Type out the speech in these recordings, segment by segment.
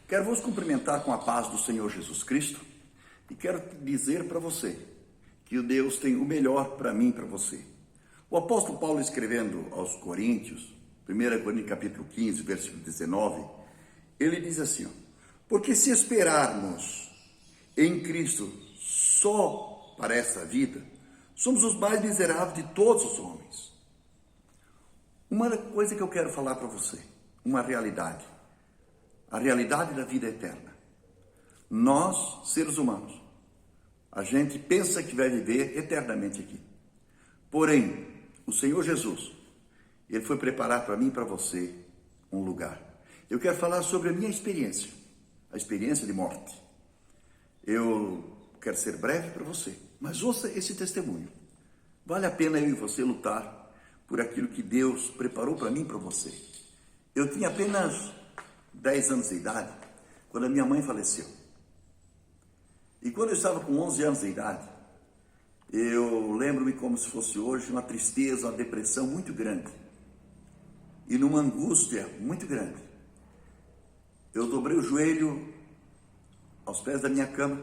Quero vos cumprimentar com a paz do Senhor Jesus Cristo e quero dizer para você que o Deus tem o melhor para mim e para você. O apóstolo Paulo, escrevendo aos Coríntios, 1 Coríntios capítulo 15, versículo 19, ele diz assim, porque se esperarmos em Cristo só para essa vida, somos os mais miseráveis de todos os homens. Uma coisa que eu quero falar para você, uma realidade, a realidade da vida eterna. Nós, seres humanos, a gente pensa que vai viver eternamente aqui. Porém, o Senhor Jesus, Ele foi preparar para mim e para você um lugar. Eu quero falar sobre a minha experiência, a experiência de morte. Eu quero ser breve para você, mas ouça esse testemunho. Vale a pena eu e você lutar por aquilo que Deus preparou para mim e para você. Eu tinha apenas 10 anos de idade quando a minha mãe faleceu. E quando eu estava com 11 anos de idade, eu lembro-me como se fosse hoje, uma tristeza, uma depressão muito grande. E numa angústia muito grande. Eu dobrei o joelho aos pés da minha cama,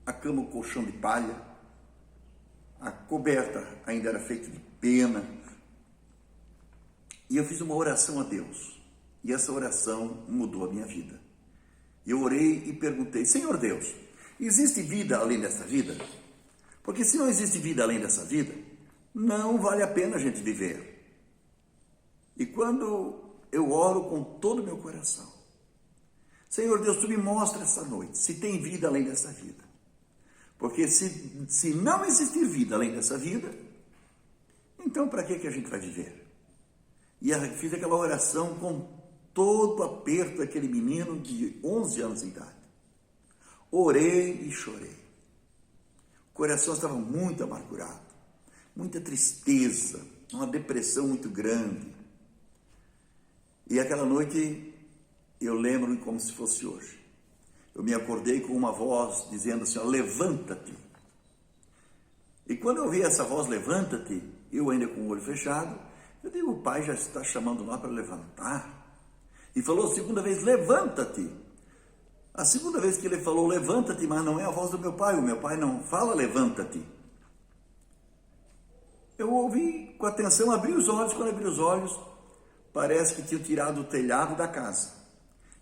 a cama, o colchão de palha, a coberta ainda era feita de pena. E eu fiz uma oração a Deus. E essa oração mudou a minha vida. Eu orei e perguntei, Senhor Deus, existe vida além dessa vida? Porque se não existe vida além dessa vida, não vale a pena a gente viver. E quando eu oro com todo o meu coração, Senhor Deus, Tu me mostra essa noite se tem vida além dessa vida. Porque se não existir vida além dessa vida, então para que a gente vai viver? E eu fiz aquela oração com todo o aperto daquele menino de 11 anos de idade. Orei e chorei. O coração estava muito amargurado, muita tristeza, uma depressão muito grande. E aquela noite eu lembro-me como se fosse hoje. Eu me acordei com uma voz dizendo assim, levanta-te. E quando eu ouvi essa voz, levanta-te, eu ainda com o olho fechado, eu digo, o pai já está chamando nós para levantar. E falou a segunda vez, levanta-te. A segunda vez que ele falou, levanta-te, mas não é a voz do meu pai. O meu pai não fala, levanta-te. Eu ouvi com atenção, abri os olhos. Quando abri os olhos, parece que tinha tirado o telhado da casa.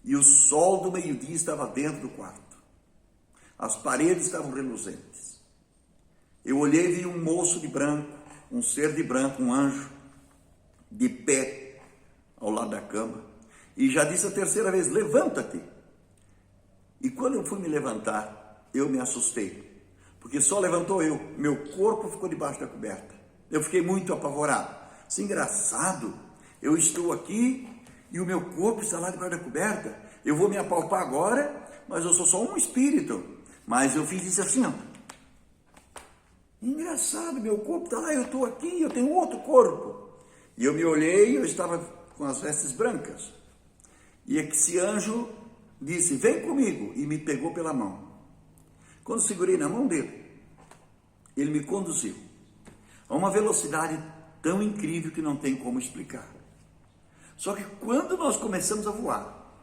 E o sol do meio-dia estava dentro do quarto. As paredes estavam reluzentes. Eu olhei e vi um moço de branco, um ser de branco, um anjo, de pé ao lado da cama. E já disse a terceira vez, levanta-te. E quando eu fui me levantar, eu me assustei. Porque só levantou eu, meu corpo ficou debaixo da coberta. Eu fiquei muito apavorado. Isso é engraçado, eu estou aqui e o meu corpo está lá debaixo da coberta. Eu vou me apalpar agora, mas eu sou só um espírito. Mas eu fiz isso assim, ó. Engraçado, meu corpo está lá, eu estou aqui, eu tenho outro corpo. E eu me olhei, eu estava com as vestes brancas. E esse anjo disse, vem comigo, e me pegou pela mão. Quando segurei na mão dele, ele me conduziu a uma velocidade tão incrível que não tem como explicar. Só que quando nós começamos a voar,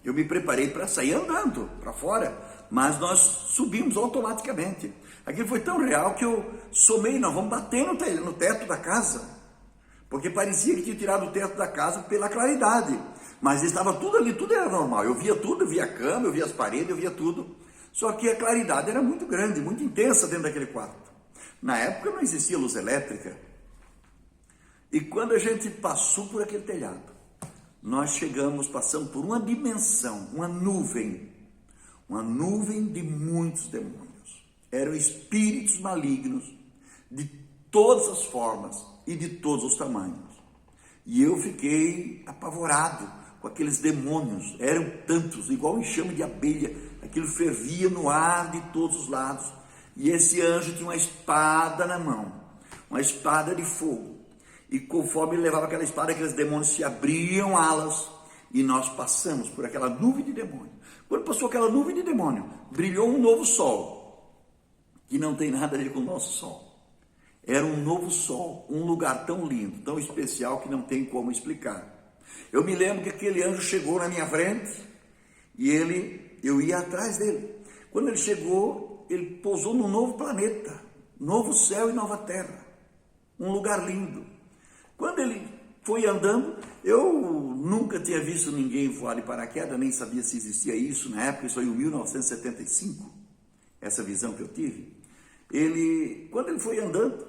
eu me preparei para sair andando para fora, mas nós subimos automaticamente. Aquilo foi tão real que eu somei, nós vamos bater no teto da casa, porque parecia que tinha tirado o teto da casa pela claridade, mas estava tudo ali, tudo era normal, eu via tudo, eu via a cama, eu via as paredes, eu via tudo, só que a claridade era muito grande, muito intensa dentro daquele quarto. Na época não existia luz elétrica, e quando a gente passou por aquele telhado, nós passamos por uma dimensão, uma nuvem de muitos demônios. Eram espíritos malignos de todas as formas e de todos os tamanhos. E eu fiquei apavorado com aqueles demônios, eram tantos, igual um enxame de abelha, aquilo fervia no ar de todos os lados. E esse anjo tinha uma espada na mão, uma espada de fogo. E conforme ele levava aquela espada, aqueles demônios se abriam alas e nós passamos por aquela nuvem de demônio. Quando passou aquela nuvem de demônio, brilhou um novo sol, que não tem nada a ver com o nosso sol. Era um novo sol, um lugar tão lindo, tão especial que não tem como explicar. Eu me lembro que aquele anjo chegou na minha frente E eu ia atrás dele. Quando ele chegou, ele pousou num novo planeta, novo céu e nova terra, um lugar lindo. Quando ele foi andando, eu nunca tinha visto ninguém voar de paraquedas, nem sabia se existia isso na época, isso foi em 1975, essa visão que eu tive. Quando ele foi andando,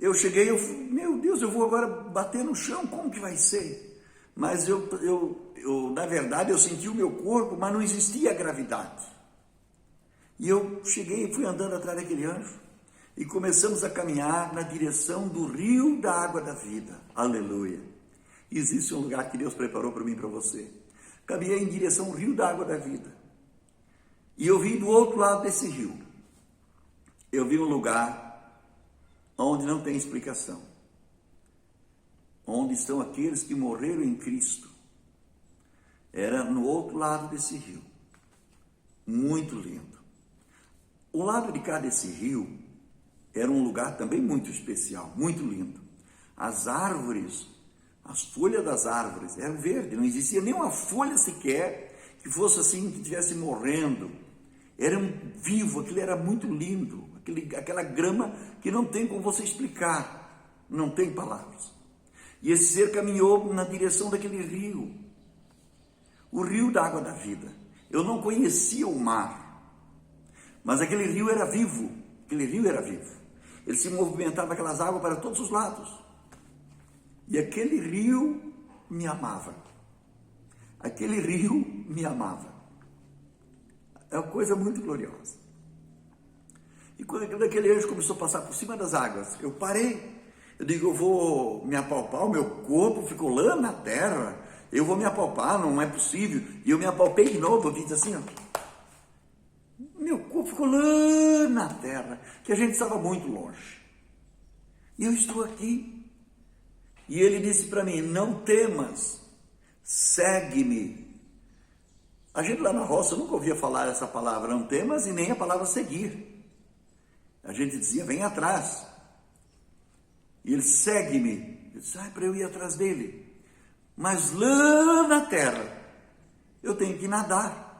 eu cheguei, meu Deus, eu vou agora bater no chão, como que vai ser? Mas na verdade, eu senti o meu corpo, mas não existia gravidade. E eu cheguei e fui andando atrás daquele anjo, e começamos a caminhar na direção do rio da água da vida. Aleluia! Existe um lugar que Deus preparou para mim e para você. Caminhei em direção ao rio da água da vida. E eu vi do outro lado desse rio, eu vi um lugar onde não tem explicação, onde estão aqueles que morreram em Cristo. Era no outro lado desse rio, muito lindo. O lado de cá desse rio era um lugar também muito especial, muito lindo. As árvores, as folhas das árvores eram verdes, não existia nenhuma folha sequer que fosse assim, que estivesse morrendo. Era vivo, aquilo era muito lindo, aquela grama que não tem como você explicar, não tem palavras. E esse ser caminhou na direção daquele rio, o rio da água da vida. Eu não conhecia o mar, mas aquele rio era vivo, Ele se movimentava aquelas águas para todos os lados. E aquele rio me amava. Aquele rio me amava. É uma coisa muito gloriosa. E quando aquele anjo começou a passar por cima das águas, eu parei. Eu digo, eu vou me apalpar, o meu corpo ficou lá na terra. Eu vou me apalpar, não é possível. E eu me apalpei de novo, eu disse assim, ó. Meu corpo ficou lá na terra, que a gente estava muito longe. E eu estou aqui. E ele disse para mim, não temas, segue-me. A gente lá na roça nunca ouvia falar essa palavra, não temas, e nem a palavra seguir. A gente dizia, vem atrás. E ele, segue-me. Eu disse, para eu ir atrás dele. Mas lá na terra, eu tenho que nadar.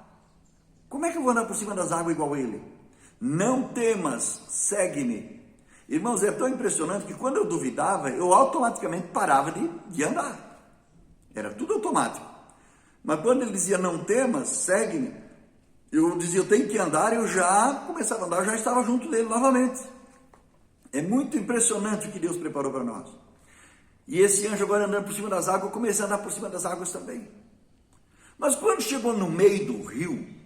Como é que eu vou andar por cima das águas igual ele? Não temas, segue-me. Irmãos, é tão impressionante que quando eu duvidava, eu automaticamente parava de andar. Era tudo automático. Mas quando ele dizia, não temas, segue-me, eu dizia, eu tenho que andar, eu já começava a andar, eu já estava junto dele novamente. É muito impressionante o que Deus preparou para nós. E esse anjo agora andando por cima das águas, eu comecei a andar por cima das águas também. Mas quando chegou no meio do rio,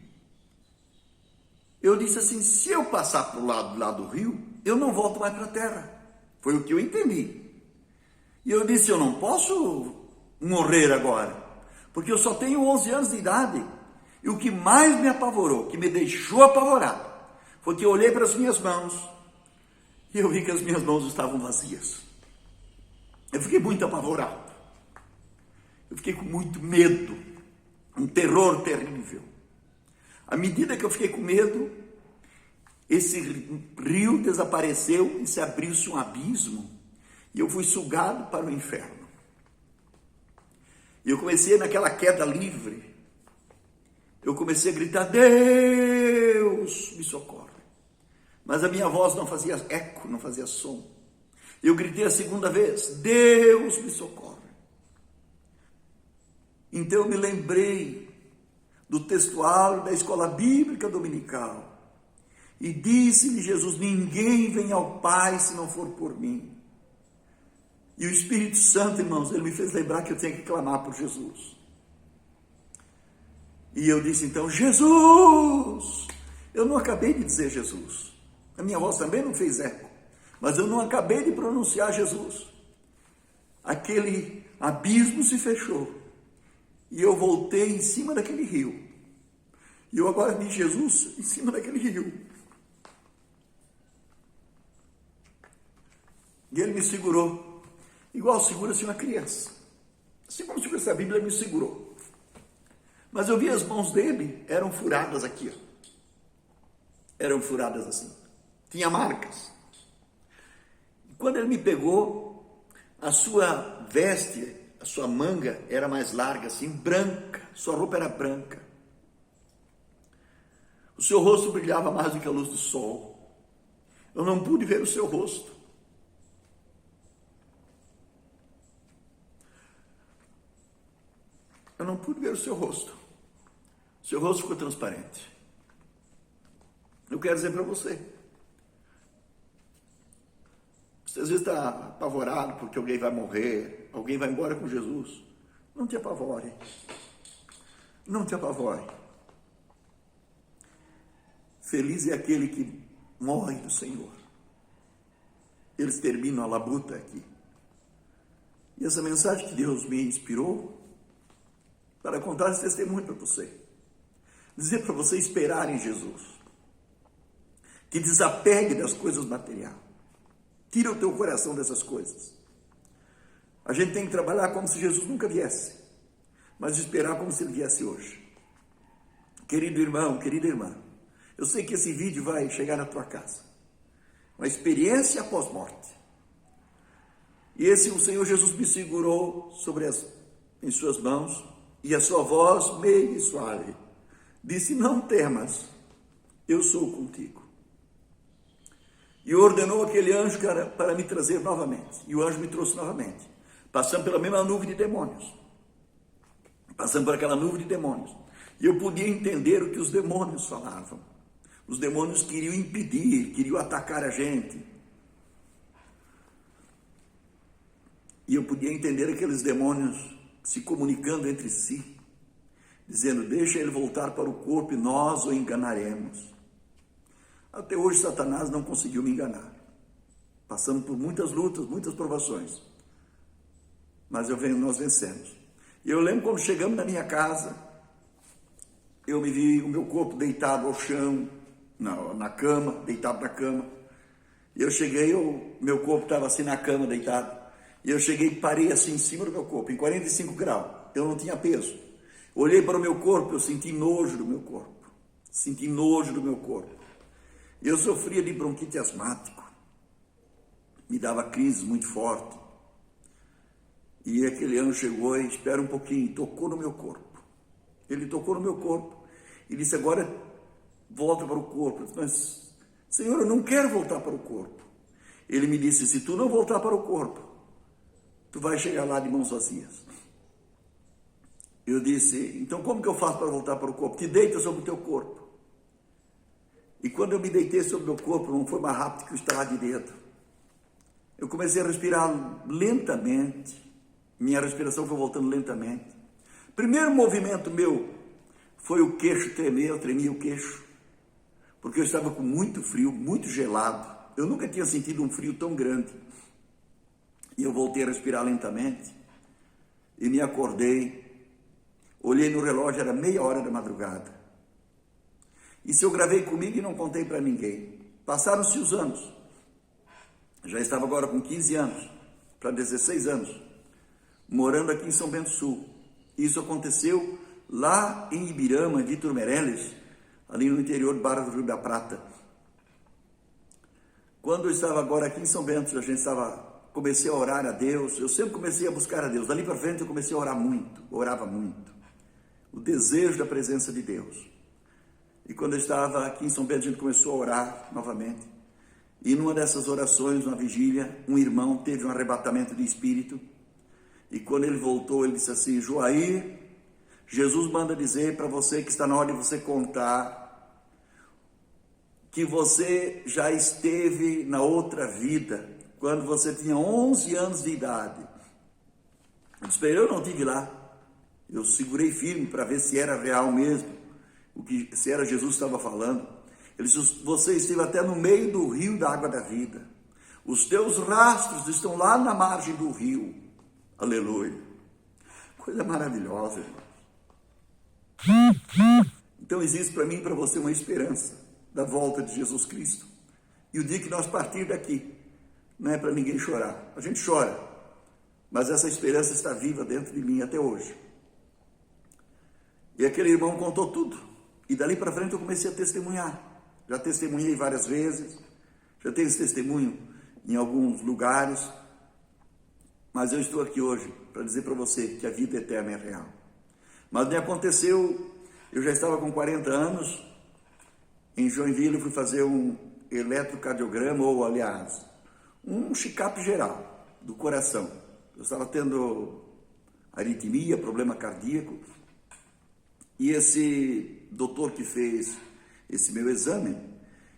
eu disse assim, se eu passar para o lado do rio, eu não volto mais para a terra. Foi o que eu entendi. E eu disse, eu não posso morrer agora, porque eu só tenho 11 anos de idade. E o que mais me apavorou, que me deixou apavorado, foi que eu olhei para as minhas mãos e eu vi que as minhas mãos estavam vazias. Eu fiquei muito apavorado. Eu fiquei com muito medo, um terror terrível. À medida que eu fiquei com medo, esse rio desapareceu e se abriu-se um abismo e eu fui sugado para o inferno. E eu comecei naquela queda livre, eu comecei a gritar, Deus, me socorre. Mas a minha voz não fazia eco, não fazia som. Eu gritei a segunda vez, Deus, me socorre. Então eu me lembrei do textuário da escola bíblica dominical. E disse-lhe Jesus, ninguém vem ao Pai se não for por mim. E o Espírito Santo, irmãos, ele me fez lembrar que eu tinha que clamar por Jesus. E eu disse então, Jesus! Eu não acabei de dizer Jesus. A minha voz também não fez eco. Mas eu não acabei de pronunciar Jesus. Aquele abismo se fechou. E eu voltei em cima daquele rio. E eu agora vi Jesus em cima daquele rio. E ele me segurou. Igual segura-se uma criança. Assim como segura-se a Bíblia, ele me segurou. Mas eu vi as mãos dele, eram furadas aqui. Ó. Eram furadas assim. Tinha marcas. Quando ele me pegou, a sua veste, a sua manga era mais larga, assim, branca, sua roupa era branca. O seu rosto brilhava mais do que a luz do sol. Eu não pude ver o seu rosto. Eu não pude ver o seu rosto. O seu rosto ficou transparente. Eu quero dizer para você. Você às vezes está apavorado porque alguém vai morrer, alguém vai embora com Jesus. Não te apavore. Não te apavore. Feliz é aquele que morre do Senhor. Eles terminam a labuta aqui. E essa mensagem que Deus me inspirou para contar esse testemunho para você. Dizer para você esperar em Jesus. Que desapegue das coisas materiais. Tira o teu coração dessas coisas. A gente tem que trabalhar como se Jesus nunca viesse, mas esperar como se ele viesse hoje. Querido irmão, querida irmã, eu sei que esse vídeo vai chegar na tua casa. Uma experiência após morte. E o Senhor Jesus me segurou em suas mãos, e a sua voz meiga e suave disse: não temas, eu sou contigo. E ordenou aquele anjo para me trazer novamente. E o anjo me trouxe novamente. Passando pela mesma nuvem de demônios. Passando por aquela nuvem de demônios. E eu podia entender o que os demônios falavam. Os demônios queriam impedir, queriam atacar a gente. E eu podia entender aqueles demônios se comunicando entre si, dizendo: deixa ele voltar para o corpo e nós o enganaremos. Até hoje Satanás não conseguiu me enganar. Passamos por muitas lutas, muitas provações. Mas nós vencemos. E eu lembro quando chegamos na minha casa, eu me vi o meu corpo deitado ao chão, na cama, deitado na cama. E eu cheguei, meu corpo estava assim na cama, deitado. E eu cheguei e parei assim em cima do meu corpo, em 45 graus. Eu não tinha peso. Olhei para o meu corpo, eu senti nojo do meu corpo. Senti nojo do meu corpo. Eu sofria de bronquite asmático. Me dava crises muito fortes. E aquele anjo chegou e espera um pouquinho, tocou no meu corpo. Ele tocou no meu corpo e disse: agora volta para o corpo. Eu disse: mas, Senhor, eu não quero voltar para o corpo. Ele me disse: se tu não voltar para o corpo, tu vai chegar lá de mãos vazias. Eu disse: então como que eu faço para voltar para o corpo? Te deita sobre o teu corpo. E quando eu me deitei sobre o meu corpo, não foi mais rápido que o estalar de dedo. Eu comecei a respirar lentamente. Minha respiração foi voltando lentamente. Primeiro movimento meu foi o queixo tremer, eu tremia o queixo. Porque eu estava com muito frio, muito gelado. Eu nunca tinha sentido um frio tão grande. E eu voltei a respirar lentamente. E me acordei. Olhei no relógio, era 6h da madrugada. Isso eu gravei comigo e não contei para ninguém. Passaram-se os anos. Já estava agora com 15 anos, para 16 anos, morando aqui em São Bento do Sul. Isso aconteceu lá em Ibirama, Vitor Meirelles, ali no interior de Barra do Rio da Prata. Quando eu estava agora aqui em São Bento, comecei a orar a Deus. Eu sempre comecei a buscar a Deus. Dali para frente eu comecei a orar muito, orava muito. O desejo da presença de Deus. E quando eu estava aqui em São Bento, a gente começou a orar novamente. E numa dessas orações, numa vigília, um irmão teve um arrebatamento de espírito. E quando ele voltou, ele disse assim: Joair, Jesus manda dizer para você que está na hora de você contar que você já esteve na outra vida, quando você tinha 11 anos de idade. Eu disse: eu não estive lá. Eu segurei firme para ver se era real mesmo, se era Jesus que estava falando. Ele disse: você esteve até no meio do rio da água da vida. Os teus rastros estão lá na margem do rio. Aleluia. Coisa maravilhosa, irmãos. Então existe para mim e para você uma esperança da volta de Jesus Cristo. E o dia que nós partir daqui, não é para ninguém chorar. A gente chora, mas essa esperança está viva dentro de mim até hoje. E aquele irmão contou tudo. E dali para frente eu comecei a testemunhar. Já testemunhei várias vezes. Já tenho esse testemunho em alguns lugares. mas eu estou aqui hoje para dizer para você que a vida eterna é real. Mas me aconteceu, eu já estava com 40 anos, em Joinville eu fui fazer um eletrocardiograma, ou aliás, um check-up geral do coração. Eu estava tendo aritmia, problema cardíaco, e esse doutor que fez esse meu exame,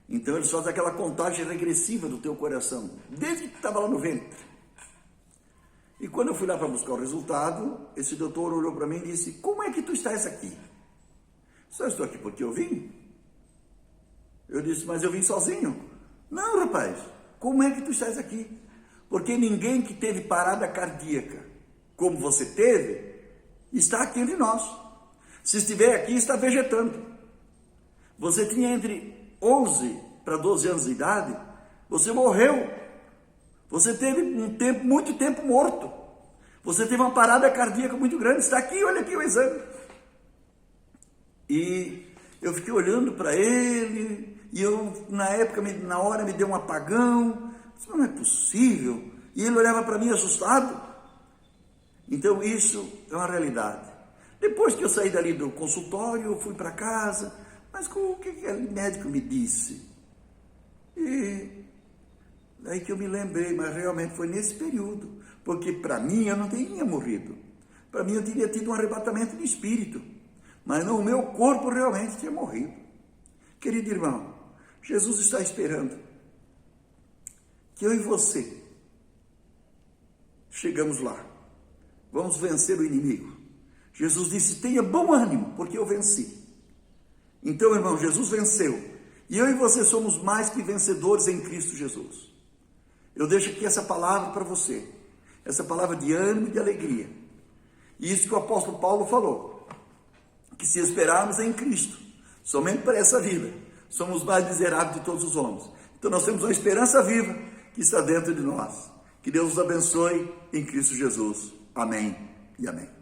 então eles fazem aquela contagem regressiva do teu coração, desde que estava lá no ventre. E quando eu fui lá para buscar o resultado, esse doutor olhou para mim e disse: como é que tu estás aqui? Só estou aqui porque eu vim. Eu disse: mas eu vim sozinho. Não, rapaz, como é que tu estás aqui? Porque ninguém que teve parada cardíaca, como você teve, está aqui entre nós. Se estiver aqui, está vegetando. Você tinha entre 11 para 12 anos de idade, você morreu. Você teve muito tempo morto. Você teve uma parada cardíaca muito grande. Está aqui, olha aqui o exame. E eu fiquei olhando para ele, e eu, na hora me deu um apagão. Isso não é possível. E ele olhava para mim assustado. Então isso é uma realidade. Depois que eu saí dali do consultório, eu fui para casa. Mas o que o médico me disse? E daí que eu me lembrei, mas realmente foi nesse período. Porque para mim eu não teria morrido. Para mim eu teria tido um arrebatamento de espírito. Mas não, o meu corpo realmente tinha morrido. Querido irmão, Jesus está esperando que eu e você chegamos lá. Vamos vencer o inimigo. Jesus disse: tenha bom ânimo, porque eu venci. Então, irmão, Jesus venceu. E eu e você somos mais que vencedores em Cristo Jesus. Eu deixo aqui essa palavra para você. Essa palavra de ânimo e de alegria. E isso que o apóstolo Paulo falou. Que se esperarmos em Cristo, somente para essa vida, somos mais miseráveis de todos os homens. Então nós temos uma esperança viva que está dentro de nós. Que Deus nos abençoe em Cristo Jesus. Amém e amém.